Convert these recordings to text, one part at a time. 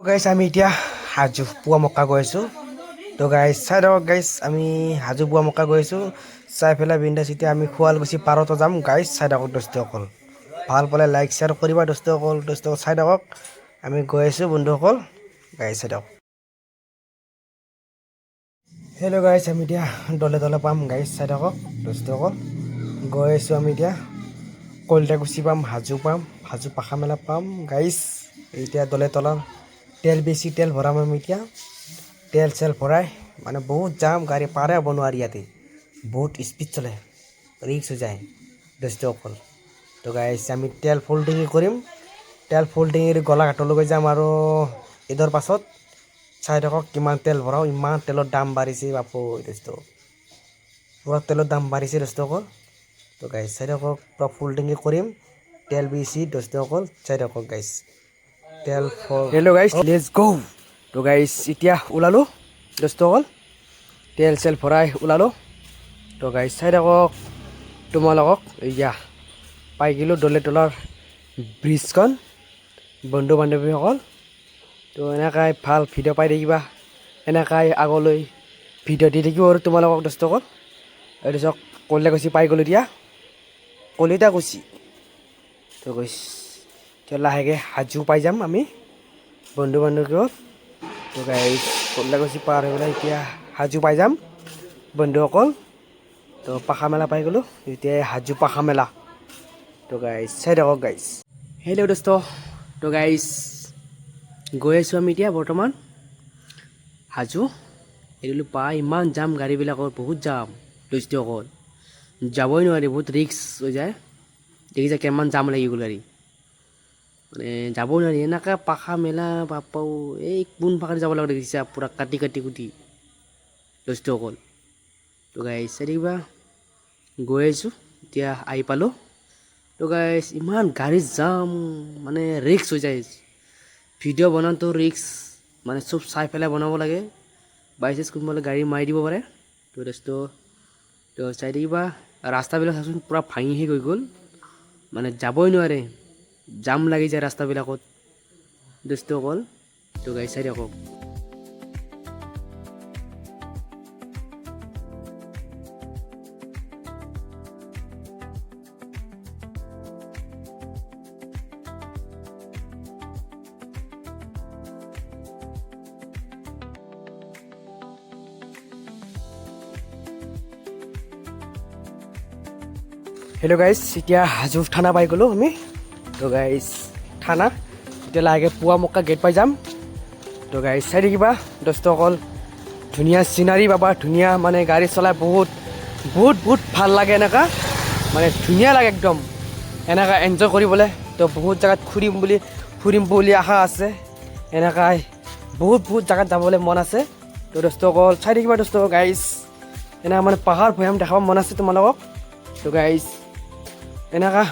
গাইছ আমি এতিয়া হাজো পুৱা মক্কা গৈ আছোঁ। তো গাইছ চাই থাকক গাইছ, আমি হাজো পুৱা মক্কা গৈ আছোঁ। চাই পেলাই বিন্দাছ এতিয়া আমি শুৱালকুছি পাৰতো যাম। গাইছ চাই থাকক দোস্তসকল, ভাল পালে লাইক শ্বেয়াৰ কৰিবা দোস্তসকল। চাই থাকক, আমি গৈ আছোঁ বন্ধুসকল। গাইছ চাই থাকক। হেল্ল' গাইছ, আমি এতিয়া দলে দলে পাম। গাইছ চাই থাকক দোস্তসকল, গৈ আছোঁ আমি এতিয়া। কলিতাকুছি পাম, হাজো পাম, হাজো পাখা মেলা পাম। গাইছ এতিয়া দলে তলৰ তেল বেছি, তেল ভৰাম আমি এতিয়া। তেল চেল ভৰাই মানে বহুত জাম, গাড়ী পাৰে হ'ব নোৱাৰি ইয়াতে, বহুত স্পীড চলে, ৰিক্স হৈ যায় দোস্তসকল। তো গাইছ আমি তেল ফুল টেংকি কৰিম। তেল ফুল টেংকিৰ গোলাঘাটলৈকে যাম আৰু ঈদৰ পাছত। চাই থাকক কিমান তেল ভৰাওঁ, ইমান তেলৰ দাম বাঢ়িছে বাপু দোস্ত, পূৰা তেলৰ দাম বাঢ়িছে দোস্তসকল। তো গাইছ চাই থাকক, পূৰা ফুল টেংকি কৰিম, তেল বেছি দোস্তসকল। চাই থাকক গাইছ, তেল ফৰ হেল্ল' গাইছ লেটছ গো। তো গাইছ এতিয়া ওলালোঁ দোস্তসকল, তেল চেল ভৰাই ওলালোঁ। তো গাইছ চাই থাকক তোমালোকক, এয়া পাই গ'লোঁ দলে তলৰ ব্ৰিজখন বন্ধু বান্ধৱীসকল। তো এনেকাই ভাল ভিডিঅ' পাই থাকিবা, এনেকাই আগলৈ ভিডিঅ' দি থাকিব আৰু তোমালোকক দোস্তসকল। এইটো চাওক কলিতাকুছি পাই গ'লোঁ এতিয়া, কলিতাকুছি। তো গাইছ এতিয়া লাহেকৈ হাজো পাই যাম আমি বন্ধু বান্ধৱীসকল। তো গাইছ কলিতাকুছি পাৰ হৈ পেলাই এতিয়া হাজো পাই যাম বন্ধুসকল। তো পাখা মেলা পাই গ'লোঁ, এতিয়া হাজো পাখা মেলা। তো গাইছ চাই থাকক গাইছ। হেল্ল' দোস্ত, তো গাইছ গৈ আছোঁ আমি এতিয়া বৰ্তমান হাজো। এইটো পাই ইমান জাম, গাড়ীবিলাকৰ বহুত জাম দোস্তসকল, যাবই নোৱাৰি, বহুত ৰিক্স হৈ যায়। দেখিছা কিমান জাম লাগি গ'ল গাড়ী, মানে যাবও নোৱাৰি এনেকৈ পাখা মেলা বাপাও। এই কোন পাখাৰে যাব লাগে দেখিছা, পূৰা কাটি কাটি কুটি দোস্তসকল। তো গাইছ চাই থাকিবা, গৈ আহিছোঁ এতিয়া, আহি পালোঁ। তো গাইছ ইমান গাড়ী জাম, মানে ৰিক্স হৈ যায়। ভিডিঅ' বনাওঁতেও ৰিক্স, মানে চব চাই পেলাই বনাব লাগে, বাই চান্স কোনোবালৈ গাড়ী মাৰি দিব পাৰে। তো দোস্ত তো চাই থাকিবা, ৰাস্তাবিলাক চাচোন পূৰা ভাঙিহে গৈ গ'ল, মানে যাবই নোৱাৰে, জাম লাগি যায় ৰাস্তাবিলাকত দোস্তসকল। তো গাইছ চাই থাকক। হেল্ল' গাইছ, এতিয়া হাজো থানা পাই গ'লোঁ আমি। তো গাইছ থানা এতিয়া লাহেকৈ পুৱা মক্কা গেট পাই যাম। তো গাইছ চাই থাকিবা দোস্তসকল, ধুনীয়া চিনাৰী পাবা, ধুনীয়া মানে গাড়ী চলাই বহুত বহুত বহুত ভাল লাগে, এনেকুৱা মানে ধুনীয়া লাগে একদম, এনেকুৱা এনজয় কৰিবলৈ। তো বহুত জেগাত ফুৰিম বুলি আশা আছে, এনেকুৱাই বহুত বহুত জেগাত যাবলৈ মন আছে। তো দোস্তসকল চাই থাকিবা দোস্তসকল। গাইছ এনেকুৱা মানে পাহাৰ ভৈয়াম দেখাব মন আছে তোমালোকক। তো গাইছ এনেকুৱা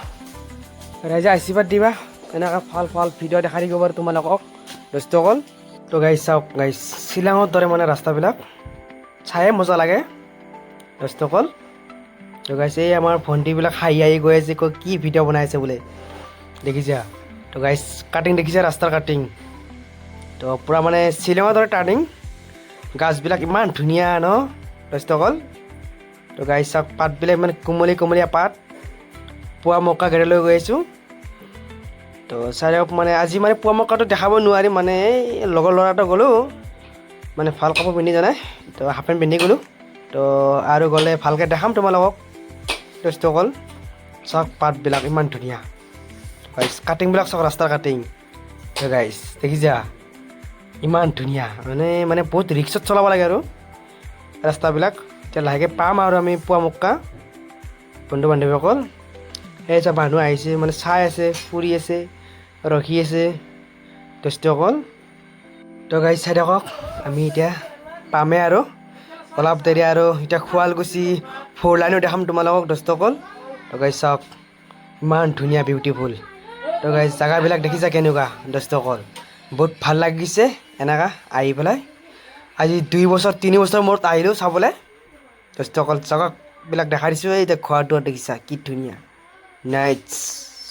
ৰাইজে আশীৰ্বাদ দিবা, এনেকুৱা ভাল ভাল ভিডিঅ' দেখাই থাকিব বাৰু তোমালোকক দোস্তসকল। তো গাইছ চাওক গাইছ, শ্বিলঙৰ দৰে মানে ৰাস্তাবিলাক চায়ে মজা লাগে দোস্তসকল। তো গাইছ এই আমাৰ ভণ্টিবিলাক হাঁহি গৈ আছে, কৈ কি ভিডিঅ' বনাই আছে বোলে, দেখিছা। তো গাইছ কাটিং দেখিছা, ৰাস্তাৰ কাটিং তো পূৰা মানে শ্বিলঙৰ দৰে টাৰ্ণিং, গাছবিলাক ইমান ধুনীয়া ন দোস্তসকল। তো গাইছ চাওক পাতবিলাক ইমান কোমলীয়া পাত, পুৱা মক্কা ঘেৰলৈ গৈ আছোঁ। তো চাই থাকক, মানে আজি মানে পুৱা মক্কাটো দেখাব নোৱাৰিম, মানে এই লগৰ ল'ৰাটো গ'লোঁ, মানে ভাল কাপোৰ পিন্ধি যোৱা নাই, তো হাফ পেণ্ট পিন্ধি গ'লোঁ। তো আৰু গ'লে ভালকৈ দেখাম তোমালোকক দোস্তসকল। চাওক পাতবিলাক ইমান ধুনীয়া, গাইছ কাটিংবিলাক চাওক, ৰাস্তাৰ কাটিং। তো গাইছ দেখিছা ইমান ধুনীয়া, মানে বহুত ৰিক্সত চলাব লাগে আৰু ৰাস্তাবিলাক। এতিয়া লাহেকৈ পাম আৰু আমি পুৱা মক্কা বন্ধু বান্ধৱীসকল। সেই চব মানুহ আহিছে, মানে চাই আছে, ফুৰি আছে, ৰখি আছে দোস্তসকল। তো গাইছ চাই থাকক, আমি এতিয়া পামেই আৰু অলপ দেৰি, আৰু এতিয়া শুৱালকুছি 4 লাইনো দেখাম তোমালোকক দোস্তসকল। তো গাইছ চাওক ইমান ধুনীয়া বিউটিফুল। তো গাইছ জেগাবিলাক দেখিছা কেনেকুৱা দোস্তসকল, বহুত ভাল লাগিছে এনেকুৱা আহি পেলাই। আজি 2 বছৰ 3 বছৰ মূৰত আহিলোঁ চাবলৈ দোস্তসকল। জেগাবিলাক দেখাই দিছোঁ, এই এতিয়া ঘৰ দুৱাৰ দেখিছা কি ধুনীয়া, নাইটছ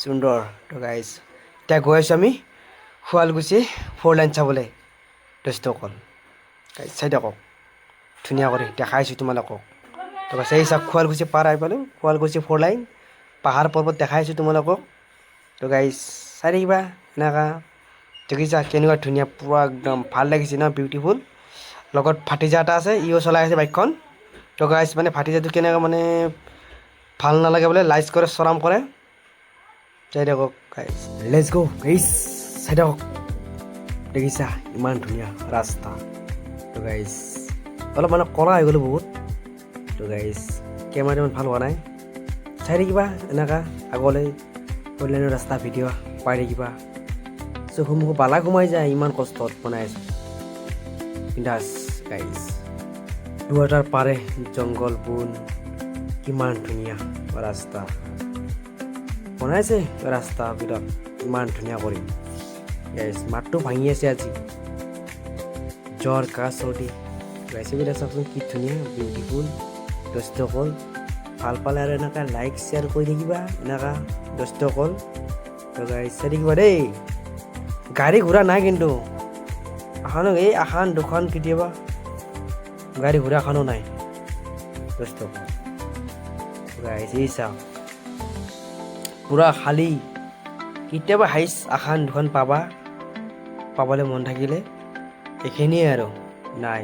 সুন্দৰ। তো গাইছ এতিয়া গৈ আছোঁ আমি শুৱালকুছি 4 লাইন চাবলৈ দোস্তসকল গাইজ চাই থাকক ধুনীয়া কৰি দেখাইছোঁ তোমালোকক তো গাইজ এই চাওক শুৱালকুছি পাৰ আহি পালোঁ শুৱালকুছি 4 লাইন পাহাৰ পৰ্বত দেখাইছোঁ তোমালোকক তো গাইজ চাই থাকিবা এনেকুৱা দেখিছা কেনেকুৱা ধুনীয়া পুৰা একদম ভাল লাগিছে ন বিউটিফুল লগত ভাতিজা এটা আছে ইও চলাই আছে বাইকখন তো গাইজ মানে ভাতিজাটো কেনেকুৱা মানে ভাল নালাগে বোলে লাইজ কৰে চৰাম কৰে চাই থাকক গাইজ লেটছ গো গাইজ চাই থাকক দেখিছা ইমান ধুনীয়া ৰাস্তা তো গাইজ অলপ মানে কলা হৈ গ'লো বহুত তো গাইজ কেমেৰা ইমান ভাল হোৱা নাই চাই থাকিবা এনেকুৱা আগলৈ অনলাইনৰ ৰাস্তা ভিডিঅ' পাই থাকিবা চকুমুখু বালা সোমাই যায় ইমান কষ্টত বনাই আছোঁ বিন্দাছ গাইজ দুৱাটাৰ পাৰে জংঘল বন কিমান ধুনীয়া ৰাস্তা বনাইছে ৰাস্তাবিলাক ইমান ধুনীয়া কৰি গাইজ মাতটো ভাঙি আছে আজি জ্বৰ কাহ চৰ্দি গাইছেবিলাক চাওকচোন কি ধুনীয়া বিউটিফুল দোস্তসকল ভাল পালে আৰু এনেকুৱা লাইক শ্বেয়াৰ কৰি থাকিবা এনেকুৱা দোস্তসকল তো গাইজ চাই থাকিবা দেই গাড়ী ঘোঁৰা নাই কিন্তু এখনো এই এখন দুখন কেতিয়াবা গাড়ী ঘোঁৰা এখনো নাই দোস্তসকল গাইজ এই চাওক পুৰা খালী কেতিয়াবা হাইচ এখন দুখন পাবলৈ মন থাকিলে এইখিনিয়ে আৰু নাই